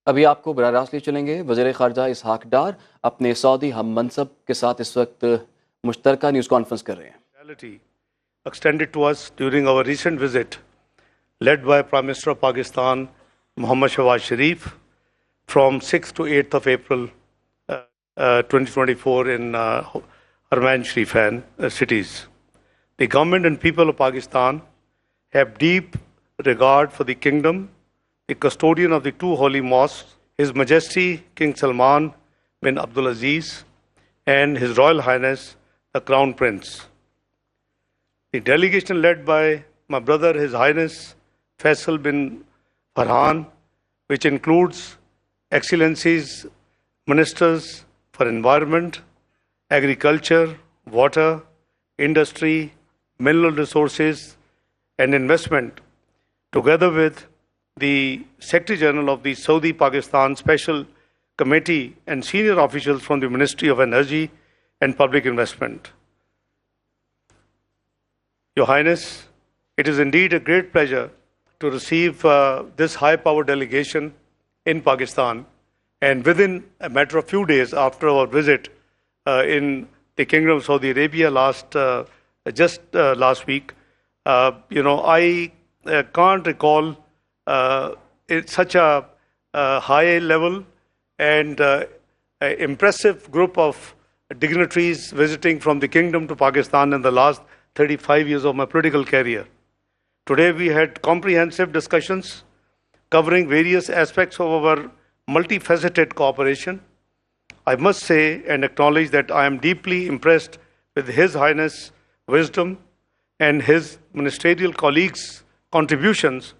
अभी आपको बराह रास्त ले चलेंगे वज़ीर ख़ारजा इसहाक डार अपने सऊदी हम मनसब के साथ इस वक्त मुश्तरका न्यूज़ कॉन्फ्रेंस कर रहे हैं। Extended to us during our recent visit, led by Prime Minister of Pakistan, Mohammad Shahbaz Sharif, from 6th to 8th of April 2024 in Harman Sharifan cities. The government and people of Pakistan have deep regard for the kingdom, the custodian of the two holy mosques, His Majesty King Salman bin Abdulaziz, and His Royal Highness the Crown Prince. The delegation led by my brother, His Highness Faisal bin Farhan, which includes Excellencies, Ministers for Environment, Agriculture, Water, Industry, Mineral Resources and Investment, together with the Secretary General of the Saudi Pakistan Special Committee and senior officials from the Ministry of Energy and Public Investment. Your Highness, it is indeed a great pleasure to receive this high-powered delegation in Pakistan, and within a matter of few days after our visit in the Kingdom of Saudi Arabia last week, I can't recall it's such a high level and impressive group of dignitaries visiting from the Kingdom to Pakistan in the last 35 years of my political career. Today we had comprehensive discussions covering various aspects of our multifaceted cooperation. I must say and acknowledge that I am deeply impressed with His Highness' wisdom and his ministerial colleagues' contributions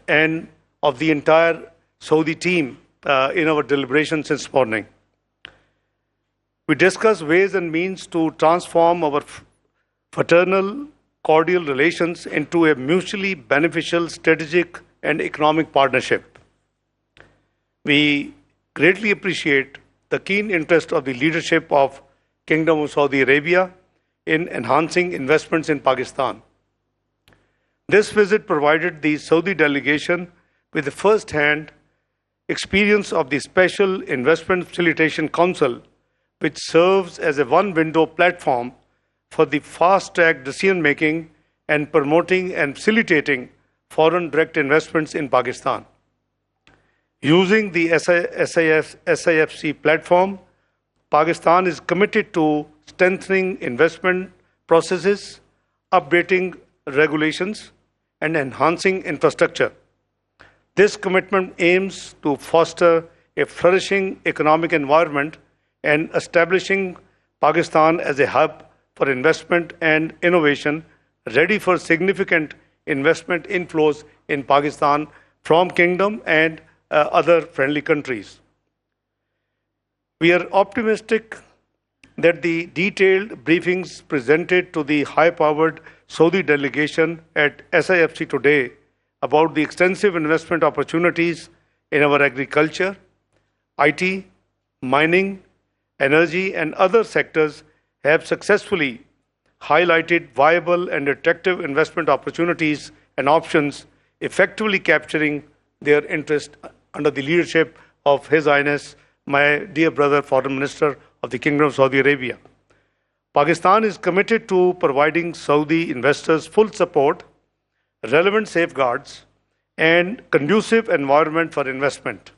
and of the entire Saudi team in our deliberations this morning. We discussed ways and means to transform our fraternal, cordial relations into a mutually beneficial strategic and economic partnership. We greatly appreciate the keen interest of the leadership of Kingdom of Saudi Arabia in enhancing investments in Pakistan. This visit provided the Saudi delegation with the first-hand experience of the Special Investment Facilitation Council, which serves as a one-window platform for the fast-track decision-making and promoting and facilitating foreign direct investments in Pakistan. Using the SIFC platform, Pakistan is committed to strengthening investment processes, updating regulations, and enhancing infrastructure. This commitment aims to foster a flourishing economic environment and establishing Pakistan as a hub for investment and innovation, ready for significant investment inflows in Pakistan from Kingdom and other friendly countries. We are optimistic that the detailed briefings presented to the high-powered Saudi delegation at SIFC today about the extensive investment opportunities in our agriculture, IT, mining, energy, and other sectors have successfully highlighted viable and attractive investment opportunities and options, effectively capturing their interest under the leadership of His Highness, my dear brother, Foreign Minister of the Kingdom of Saudi Arabia. Pakistan is committed to providing Saudi investors full support, relevant safeguards, and conducive environment for investment.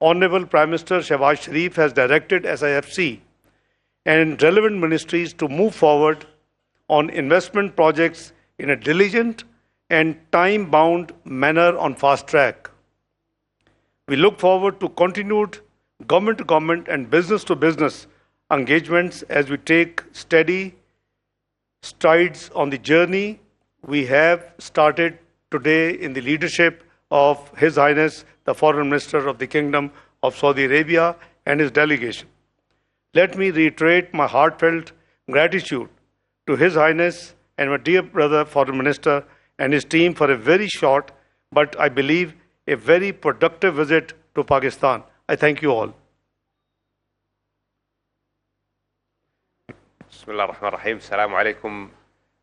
Honorable Prime Minister Shahbaz Sharif has directed SIFC and relevant ministries to move forward on investment projects in a diligent and time-bound manner on fast track. We look forward to continued government-to-government and business-to-business engagements as we take steady strides on the journey we have started today in the leadership of His Highness, the Foreign Minister of the Kingdom of Saudi Arabia and his delegation. Let me reiterate my heartfelt gratitude to His Highness and my dear brother, Foreign Minister, and his team for a very short, but I believe a very productive visit to Pakistan. I thank you all. بسم الله الرحمن الرحيم. السلام عليكم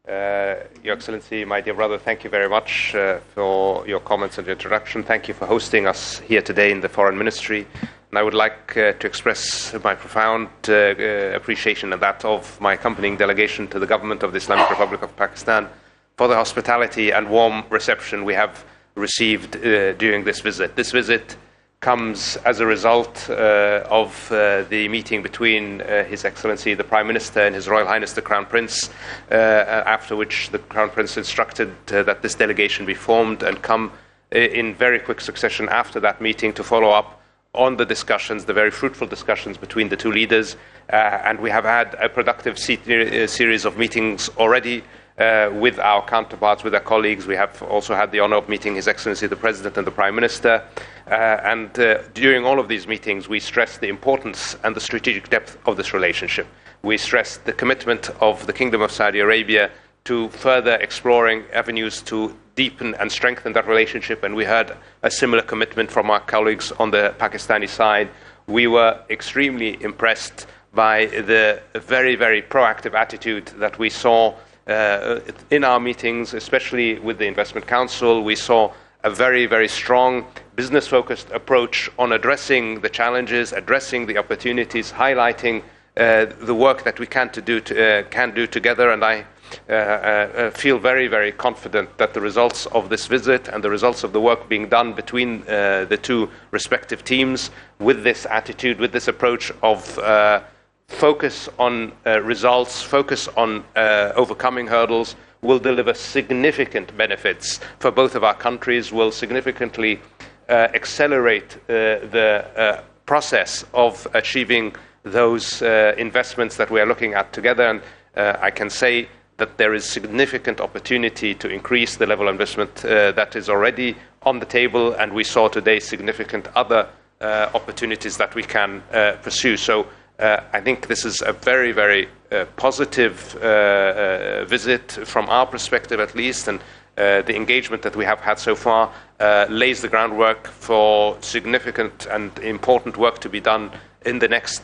Your Excellency, my dear brother, thank you very much for your comments and your introduction. Thank you for hosting us here today in the Foreign Ministry. And I would like to express my profound appreciation and that of my accompanying delegation to the government of the Islamic Republic of Pakistan for the hospitality and warm reception we have received during this visit. This visit comes as a result of the meeting between His Excellency the Prime Minister and His Royal Highness the Crown Prince, after which the Crown Prince instructed that this delegation be formed and come in very quick succession after that meeting to follow up on the discussions, the very fruitful discussions between the two leaders. And we have had a productive series of meetings already with our counterparts, with our colleagues. We have also had the honor of meeting His Excellency the President and the Prime Minister. And during all of these meetings, we stressed the importance and the strategic depth of this relationship. We stressed the commitment of the Kingdom of Saudi Arabia to further exploring avenues to deepen and strengthen that relationship, and we heard a similar commitment from our colleagues on the Pakistani side. We were extremely impressed by the very, very proactive attitude that we saw in our meetings, especially with the Investment Council. We saw a very, very strong business-focused approach on addressing the challenges, addressing the opportunities, highlighting the work that we can do together. And I feel very, very confident that the results of this visit and the results of the work being done between the two respective teams, with this attitude, with this approach of focus on results, focus on overcoming hurdles, will deliver significant benefits for both of our countries, will significantly accelerate the process of achieving those investments that we are looking at together. And I can say that there is significant opportunity to increase the level of investment that is already on the table, and we saw today significant other opportunities that we can pursue. So I think this is a very, very positive visit from our perspective at least, and the engagement that we have had so far lays the groundwork for significant and important work to be done in the next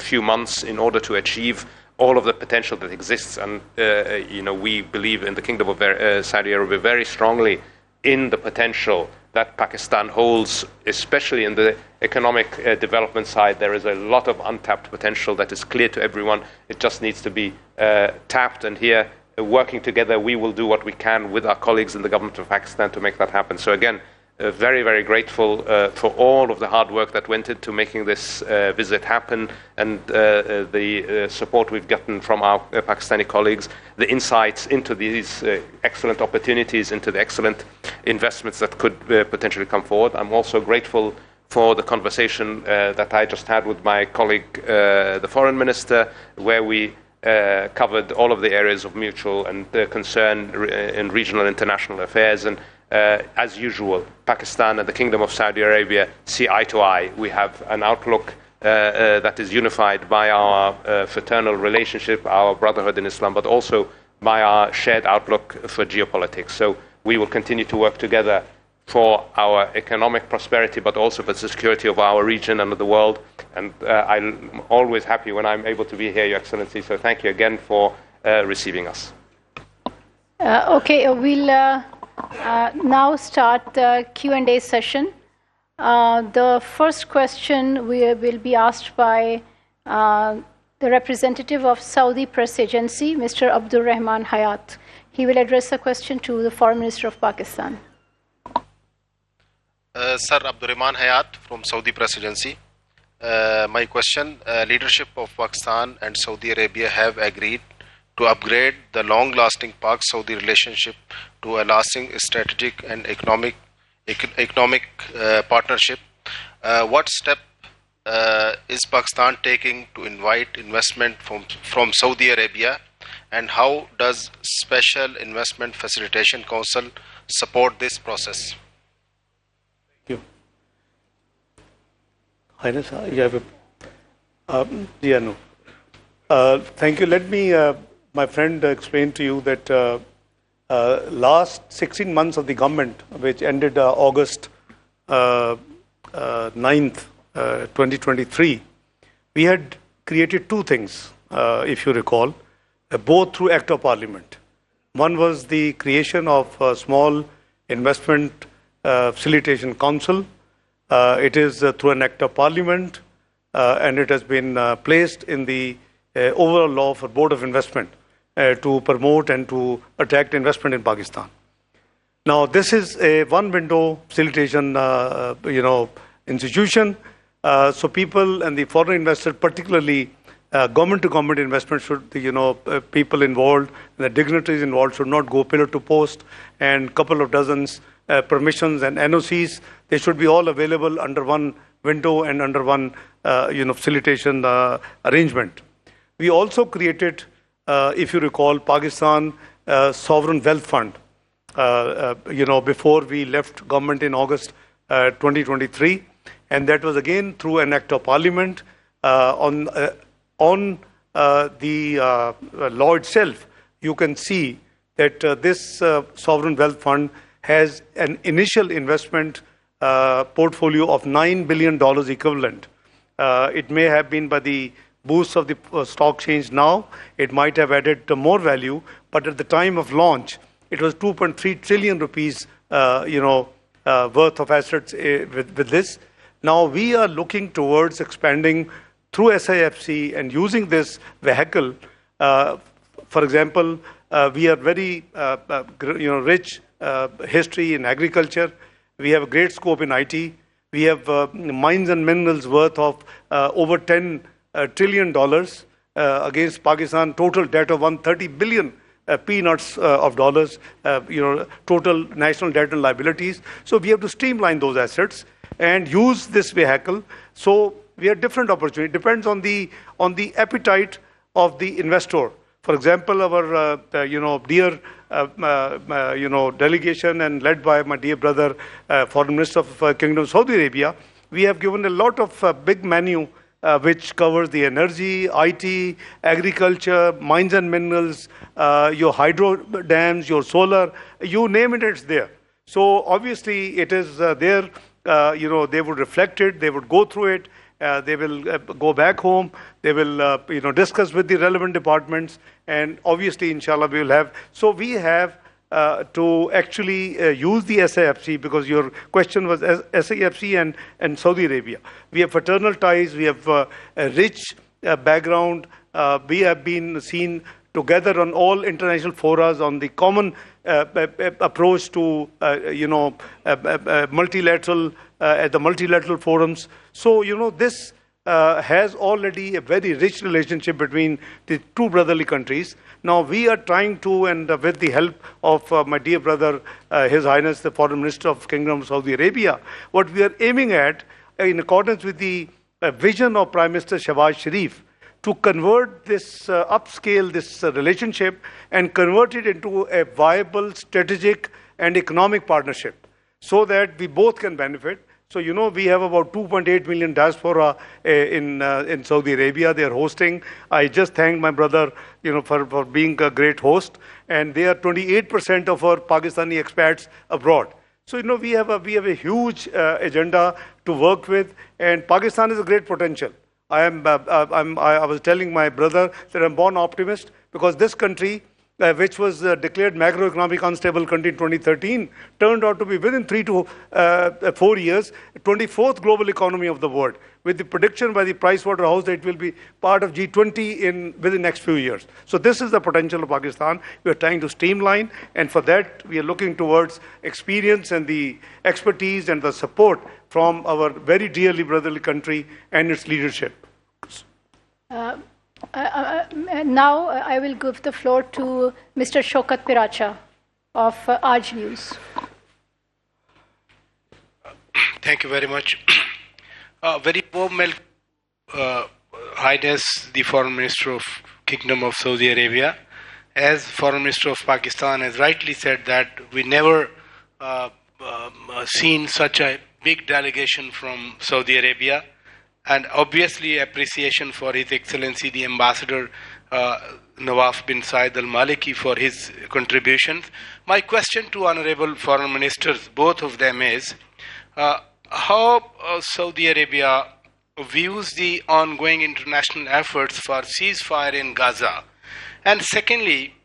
few months in order to achieve all of the potential that exists. And we believe in the Kingdom of Saudi Arabia very strongly in the potential that Pakistan holds, especially in the economic development side. There is a lot of untapped potential that is clear to everyone. It just needs to be tapped, and here, working together, we will do what we can with our colleagues in the government of Pakistan to make that happen. So again, very, very grateful for all of the hard work that went into making this visit happen, and the support we've gotten from our Pakistani colleagues, the insights into these excellent opportunities, into the excellent investments that could potentially come forward. I'm also grateful for the conversation that I just had with my colleague, the Foreign Minister, where we covered all of the areas of mutual and concern in regional and international affairs. And as usual, Pakistan and the Kingdom of Saudi Arabia see eye to eye. We have an outlook that is unified by our fraternal relationship, our brotherhood in Islam, but also by our shared outlook for geopolitics. So we will continue to work together for our economic prosperity, but also for the security of our region and of the world. And I'm always happy when I'm able to be here, Your Excellency. So thank you again for receiving us. Okay, we'll now start the Q&A session. The first question will be asked by the representative of Saudi Press Agency, Mr. Abdur Rahman Hayat. He will address a question to the Foreign Minister of Pakistan. Sir, Abdur Rahman Hayat from Saudi Press Agency. My question, leadership of Pakistan and Saudi Arabia have agreed to upgrade the long-lasting Pak-Saudi relationship to a lasting strategic and economic partnership. What step is Pakistan taking to invite investment from Saudi Arabia, and how does Special Investment Facilitation Council support this process? Thank you. Highness, you have a... thank you. Let me, my friend, explain to you that last 16 months of the government, which ended August 9th, 2023, we had created two things, if you recall, both through Act of Parliament. One was the creation of a small investment facilitation council. It is through an act of parliament, and it has been placed in the overall law for Board of Investment to promote and to attract investment in Pakistan. Now, this is a one-window facilitation, institution. So people and the foreign investors, particularly government-to-government investment, should, people involved, the dignitaries involved should not go pillar to post, and couple of dozens permissions and NOCs. They should be all available under one window and under one, facilitation arrangement. We also created, if you recall, Pakistan Sovereign Wealth Fund. Before we left government in August 2023, and that was again through an act of parliament on the law itself. You can see that this sovereign wealth fund has an initial investment portfolio of $9 billion equivalent. It may have been by the boost of the stock change now, it might have added more value, but at the time of launch, it was 2.3 trillion rupees, worth of assets with this. Now we are looking towards expanding through SIFC and using this vehicle. For example, we are very, rich history in agriculture. We have a great scope in IT. We have mines and minerals worth of over $10 trillion against Pakistan total debt of 130 billion. Peanuts of dollars, total national debt and liabilities. So we have to streamline those assets and use this vehicle. So we have different opportunities. Depends on the appetite of the investor. For example, our dear delegation and led by my dear brother, Foreign Minister of Kingdom of Saudi Arabia, we have given a lot of big menu. Which covers the energy, IT, agriculture, mines and minerals, your hydro dams, your solar, you name it, it's there. So obviously it is there, they would reflect it, they would go through it, they will go back home, they will, discuss with the relevant departments, and obviously, inshallah, we will have. So we have to actually use the SIFC, because your question was SIFC and Saudi Arabia. We have fraternal ties, we have a rich background, we have been seen together on all international forums on the common approach to, multilateral, at the multilateral forums. So, this has already a very rich relationship between the two brotherly countries. Now we are trying to, and with the help of my dear brother, His Highness the Foreign Minister of Kingdom of Saudi Arabia, what we are aiming at, in accordance with the vision of Prime Minister Shahbaz Sharif, to convert this, upscale this relationship and convert it into a viable strategic and economic partnership, so that we both can benefit. So, we have about 2.8 million diaspora in Saudi Arabia. They are hosting. I just thanked my brother, for being a great host. And they are 28% of our Pakistani expats abroad. So, we have a huge agenda to work with. And Pakistan is a great potential. I was telling my brother that I'm born optimist, because this country, which was declared macroeconomic unstable country in 2013, turned out to be within 3 to 4 years, 24th global economy of the world, with the prediction by the Pricewaterhouse that it will be part of G20 within the next few years. So this is the potential of Pakistan. We are trying to streamline, and for that we are looking towards experience and the expertise and the support from our very dearly brotherly country and its leadership. Now I will give the floor to Mr. Shokat Piracha of Aaj News. Thank you very much. Very warm welcome, Highness, the Foreign Minister of Kingdom of Saudi Arabia. As Foreign Minister of Pakistan has rightly said that we never seen such a big delegation from Saudi Arabia. And obviously appreciation for His Excellency the Ambassador Nawaf bin Said Al Maliki for his contributions. My question to Honorable Foreign Ministers, both of them, is how Saudi Arabia views the ongoing international efforts for ceasefire in Gaza, and secondly,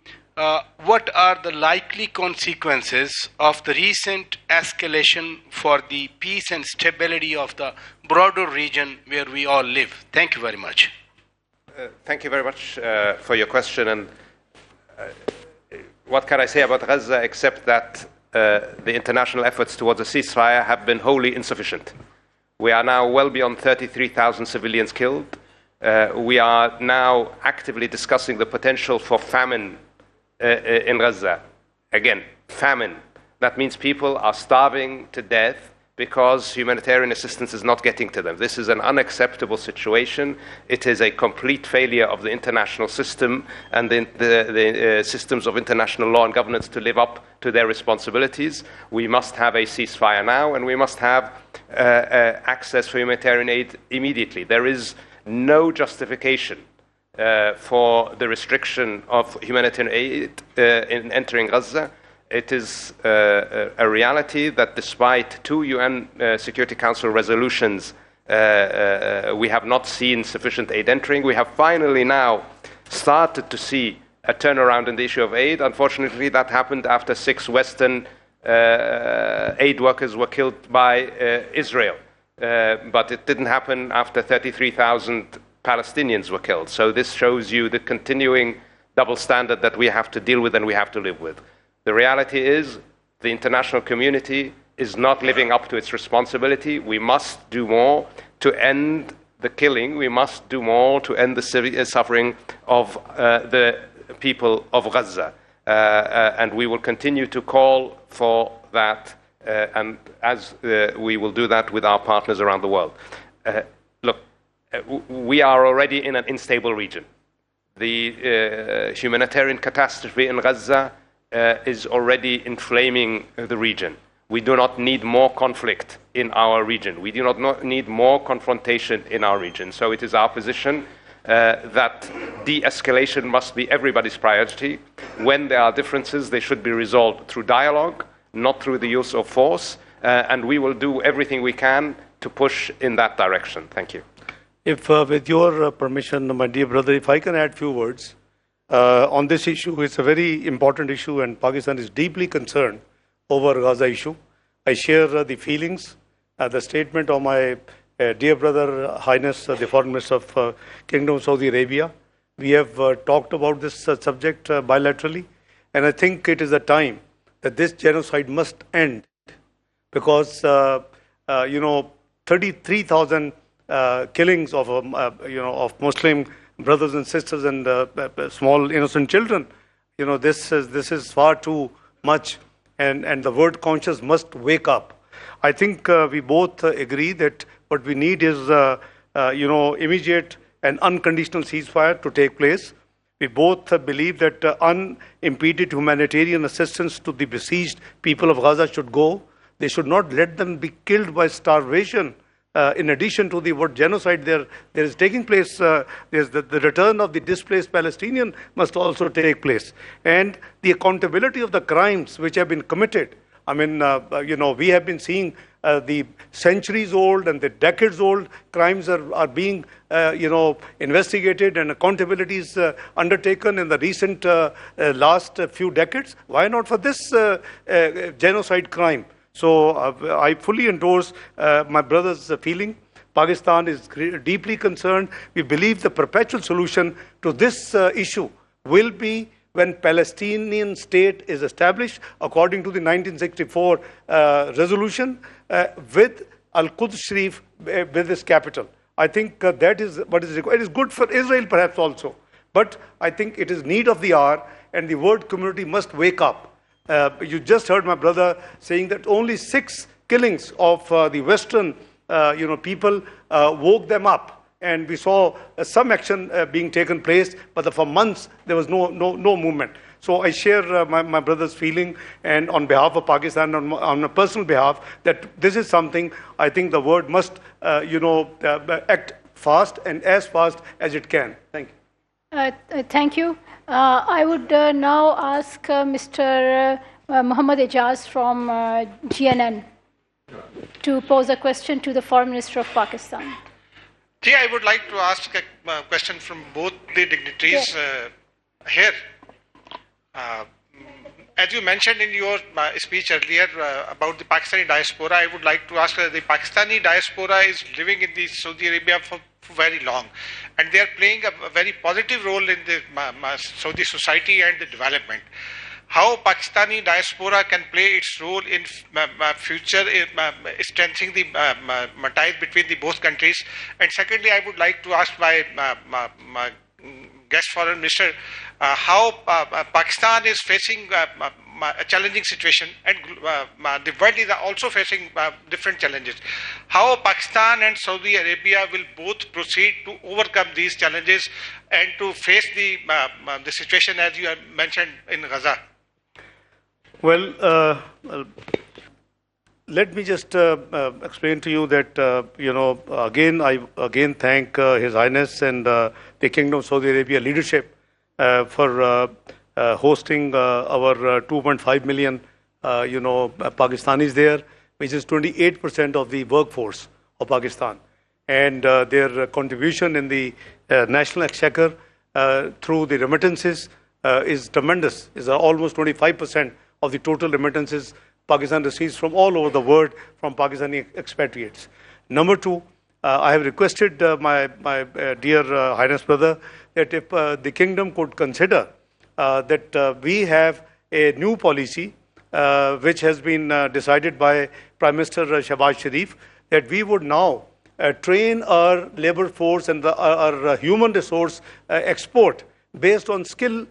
what are the likely consequences of the recent escalation for the peace and stability of the broader region where we all live? Thank you very much. Thank you very much for your question. And what can I say about Gaza except that the international efforts towards a ceasefire have been wholly insufficient. We are now well beyond 33,000 civilians killed. We are now actively discussing the potential for famine in Gaza. Again, famine. That means people are starving to death because humanitarian assistance is not getting to them. This is an unacceptable situation. It is a complete failure of the international system and the systems of international law and governance to live up to their responsibilities. We must have a ceasefire now, and we must have access for humanitarian aid immediately. There is no justification for the restriction of humanitarian aid in entering Gaza. It is a reality that despite 2 UN Security Council resolutions, we have not seen sufficient aid entering. We have finally now started to see a turnaround in the issue of aid. Unfortunately, that happened after 6 Western aid workers were killed by Israel. But it didn't happen after 33,000 Palestinians were killed. So this shows you the continuing double standard that we have to deal with and we have to live with. The reality is the international community is not living up to its responsibility. We must do more to end the killing. We must do more to end the suffering of the people of Gaza. And we will continue to call for that, and as we will do that with our partners around the world. Look, we are already in an unstable region. The humanitarian catastrophe in Gaza is already inflaming the region. We do not need more conflict in our region. We do not need more confrontation in our region. So it is our position that de-escalation must be everybody's priority. When there are differences, they should be resolved through dialogue, not through the use of force. And we will do everything we can to push in that direction. Thank you. If, with your permission, my dear brother, if I can add few words. On this issue, it's a very important issue, and Pakistan is deeply concerned over Gaza issue. I share the feelings, the statement of my dear brother, Highness, the Foreign Minister of Kingdom of Saudi Arabia. We have talked about this subject bilaterally, and I think it is a time that this genocide must end, because 33,000 killings of of Muslim brothers and sisters and small innocent children, this is far too much, and the world conscious must wake up. I think we both agree that what we need is immediate and unconditional ceasefire to take place. We both believe that unimpeded humanitarian assistance to the besieged people of Gaza should go. They should not let them be killed by starvation. In addition to the genocide there is taking place, there's the return of the displaced Palestinian must also take place, and the accountability of the crimes which have been committed. I mean, we have been seeing the centuries old and the decades old crimes are being investigated, and accountability is undertaken in the recent last few decades. Why not for this genocide crime? So I fully endorse my brother's feeling. Pakistan is deeply concerned. We believe the perpetual solution to this issue will be when Palestinian state is established according to the 1964 resolution with Al-Quds Sharif with its capital. I think that is what is required. It is good for Israel perhaps also, but I think it is need of the hour, and the world community must wake up. You just heard my brother saying that only 6 killings of the Western people woke them up, and we saw some action being taken place, but for months there was no movement. So I share my brother's feeling, and on behalf of Pakistan, on a personal behalf, that this is something I think the world must act fast and as fast as it can. Thank you. Thank you. I would now ask Mr. Muhammad Ejaz from GNN to pose a question to the Foreign Minister of Pakistan. I would like to ask a question from both the dignitaries here. As you mentioned in your speech earlier about the Pakistani diaspora, I would like to ask the Pakistani diaspora is living in the Saudi Arabia for very long, and they are playing a very positive role in the Saudi society and the development. How Pakistani diaspora can play its role in future strengthening the ties between the both countries? And secondly, I would like to ask my guest foreign minister how Pakistan is facing a challenging situation, and the world is also facing different challenges. How Pakistan and Saudi Arabia will both proceed to overcome these challenges and to face the situation as you have mentioned in Gaza? Well, let me just explain to you that, I thank His Highness and the Kingdom of Saudi Arabia leadership for hosting our 2.5 million, Pakistanis there, which is 28% of the workforce of Pakistan. And their contribution in the national exchequer through the remittances is tremendous. Is almost 25% of the total remittances Pakistan receives from all over the world from Pakistani expatriates. Number two, I have requested my dear Highness brother that if the kingdom could consider that we have a new policy which has been decided by Prime Minister Shehbaz Sharif, that we would now train our labor force and our human resource export based on skill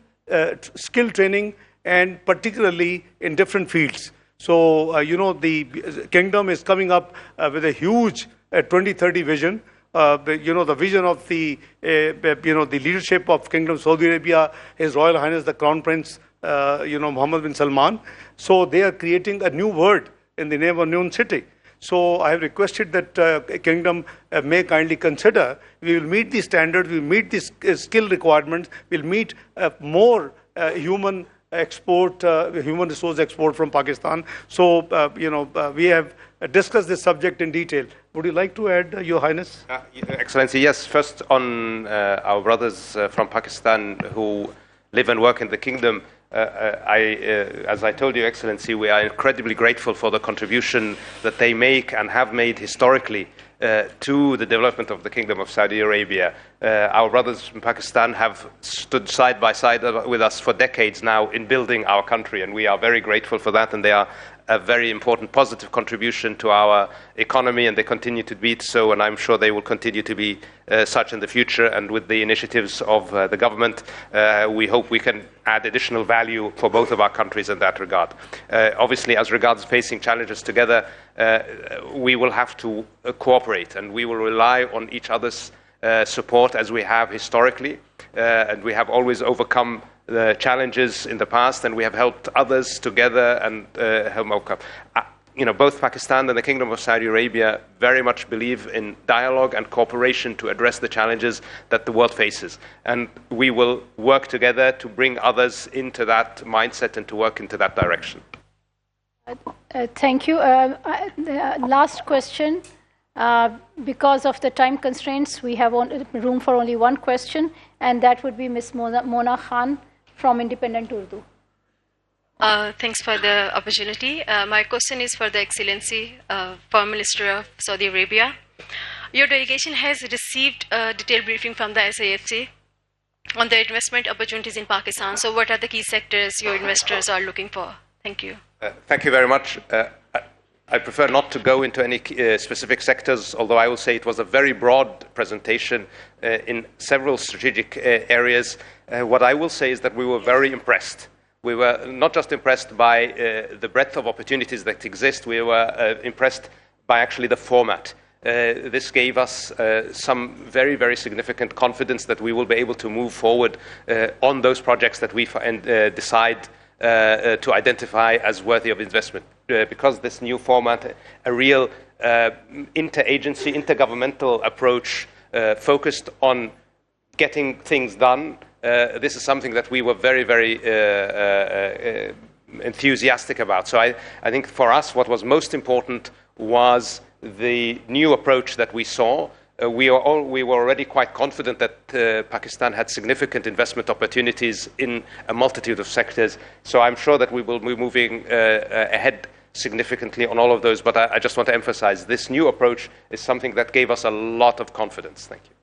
training, and particularly in different fields. So, the kingdom is coming up with a huge 2030 vision. The vision of the leadership of Kingdom of Saudi Arabia, His Royal Highness the Crown Prince, Mohammed bin Salman. So they are creating a new world in the name of new city. So I have requested that Kingdom may kindly consider. We will meet the standards, we will meet the skill requirements, we will meet more human resource export from Pakistan. So, we have discussed this subject in detail. Would you like to add, Your Highness? Excellency, yes. First on our brothers from Pakistan who live and work in the kingdom. As I told you, Excellency, we are incredibly grateful for the contribution that they make and have made historically to the development of the Kingdom of Saudi Arabia. Our brothers from Pakistan have stood side by side with us for decades now in building our country, and we are very grateful for that, and they are a very important positive contribution to our economy, and they continue to be so, and I'm sure they will continue to be such in the future. And with the initiatives of the government, we hope we can add additional value for both of our countries in that regard. Obviously, as regards facing challenges together, we will have to cooperate, and we will rely on each other's support as we have historically, and we have always overcome the challenges in the past, and we have helped others together and help outcome. Both Pakistan and the Kingdom of Saudi Arabia very much believe in dialogue and cooperation to address the challenges that the world faces. And we will work together to bring others into that mindset and to work into that direction. Thank you. Last question. Because of the time constraints, we have room for only one question, and that would be Ms. Mona Khan from Independent Urdu. Thanks for the opportunity. My question is for the Excellency, Foreign Minister of Saudi Arabia. Your delegation has received a detailed briefing from the SAFC on the investment opportunities in Pakistan. So what are the key sectors your investors are looking for? Thank you. Thank you very much. I prefer not to go into any specific sectors, although I will say it was a very broad presentation in several strategic areas. What I will say is that we were very impressed. We were not just impressed by the breadth of opportunities that exist, we were impressed by actually the format. This gave us some very, very significant confidence that we will be able to move forward on those projects that we decide to identify as worthy of investment. Because this new format, a real interagency, intergovernmental approach focused on getting things done, this is something that we were very, very enthusiastic about. So I think for us what was most important was the new approach that we saw, we were already quite confident that Pakistan had significant investment opportunities in a multitude of sectors. So I'm sure that we will be moving ahead significantly on all of those. But I just want to emphasize this new approach is something that gave us a lot of confidence. Thank you.